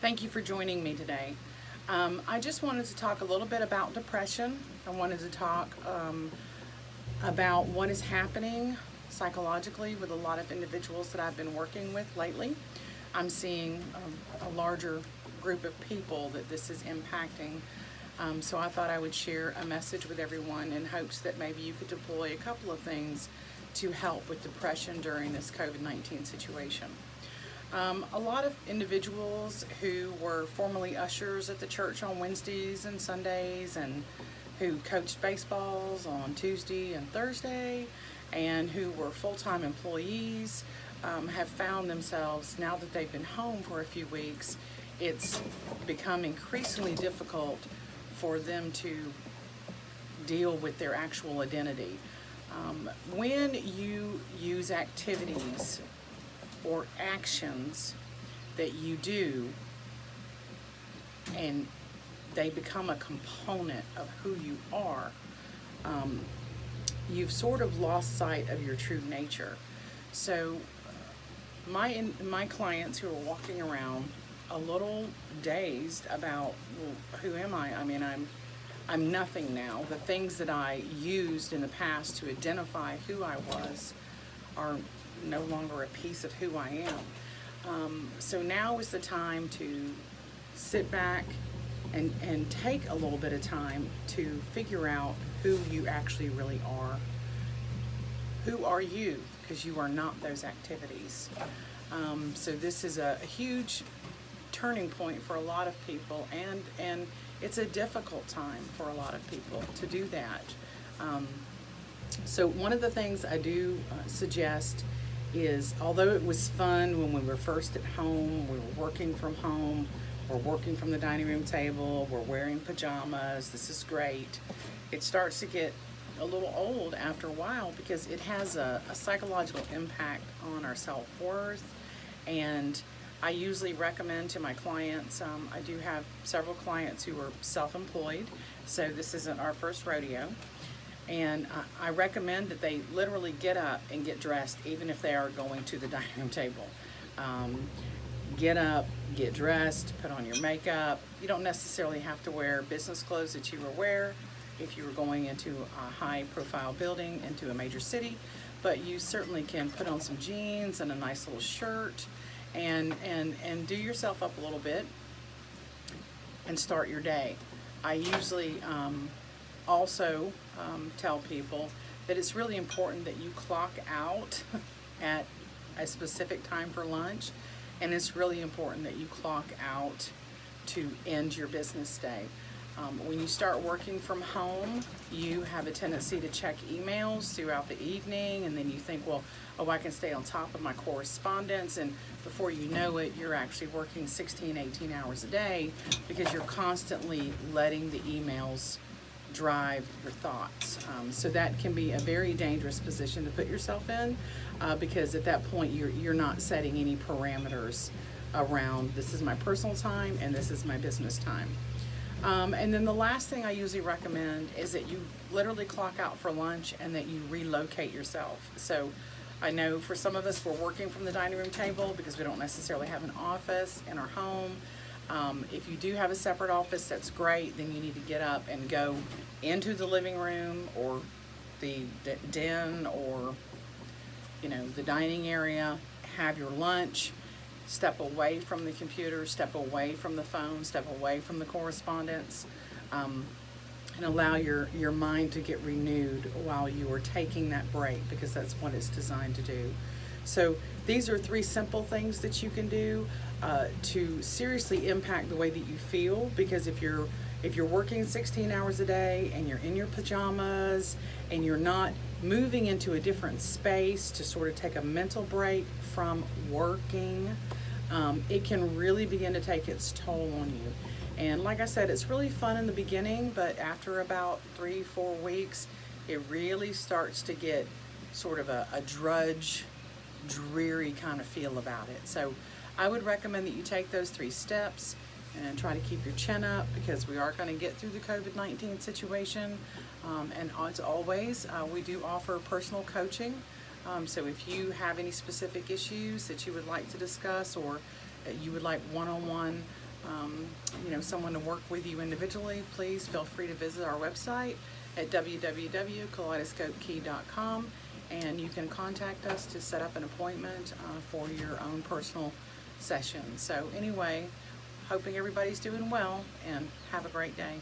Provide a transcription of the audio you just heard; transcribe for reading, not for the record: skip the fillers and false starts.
Thank you for joining me today. I just wanted to talk a little bit about depression. I wanted to talk about what is happening psychologically with a lot of individuals that I've been working with lately. I'm seeing a larger group of people that this is impacting. So I thought I would share a message with everyone in hopes that maybe you could deploy a couple of things to help with depression during this COVID-19 situation. A lot of individuals who were formerly ushers at the church on Wednesdays and Sundays and who coached baseballs on Tuesday and Thursday and who were full-time employees have found themselves, now that they've been home for a few weeks, it's become increasingly difficult for them to deal with their actual identity. When you use activities or actions that you do and they become a component of who you are, you've sort of lost sight of your true nature. So my clients who are walking around a little dazed about, well, who am I? I mean, I'm nothing now. The things that I used in the past to identify who I was are no longer a piece of who I am. So now is the time to sit back and take a little bit of time to figure out who you actually really are. Who are you? Because you are not those activities. So this is a huge turning point for a lot of people, and it's a difficult time for a lot of people to do that. So one of the things I do suggest is, although it was fun when we were first at home, we were working from home, we're working from the dining room table, we're wearing pajamas, this is great, it starts to get a little old after a while because it has a psychological impact on our self-worth. And I usually recommend to my clients, I do have several clients who are self-employed, so this isn't our first rodeo. And I recommend that they literally get up and get dressed, even if they are going to the dining room table. Get up, get dressed, put on your makeup. You don't necessarily have to wear business clothes that you would wear if you were going into a high-profile building, into a major city, but you certainly can put on some jeans and a nice little shirt and do yourself up a little bit and start your day. I usually also tell people that it's really important that you clock out at a specific time for lunch, and it's really important that you clock out to end your business day. When you start working from home, you have a tendency to check emails throughout the evening, and then you think, well, oh, I can stay on top of my correspondence, and before you know it, you're actually working 16, 18 hours a day because you're constantly letting the emails drive your thoughts. So that can be a very dangerous position to put yourself in because at that point you're not setting any parameters around, this is my personal time and this is my business time. And then the last thing I usually recommend is that you literally clock out for lunch and that you relocate yourself. So I know for some of us, we're working from the dining room table because we don't necessarily have an office in our home. If you do have a separate office, that's great. Then you need to get up and go into the living room or the den or, the dining area, have your lunch, step away from the computer, step away from the phone, step away from the correspondence, and allow your mind to get renewed while you are taking that break, because that's what it's designed to do. So these are 3 simple things that you can do to seriously impact the way that you feel, because if you're working 16 hours a day and you're in your pajamas and you're not moving into a different space to sort of take a mental break from working, it can really begin to take its toll on you. And like I said, it's really fun in the beginning, but after about 3-4 weeks, it really starts to get sort of a drudge, dreary kind of feel about it. So I would recommend that you take those 3 steps and try to keep your chin up, because we are going to get through the COVID-19 situation. And as always, we do offer personal coaching. So if you have any specific issues that you would like to discuss, or you would like one-on-one you know, someone to work with you individually, please feel free to visit our website at www.kaleidoscopekey.com, and you can contact us to set up an appointment for your own personal session. So anyway, hoping everybody's doing well, and have a great day.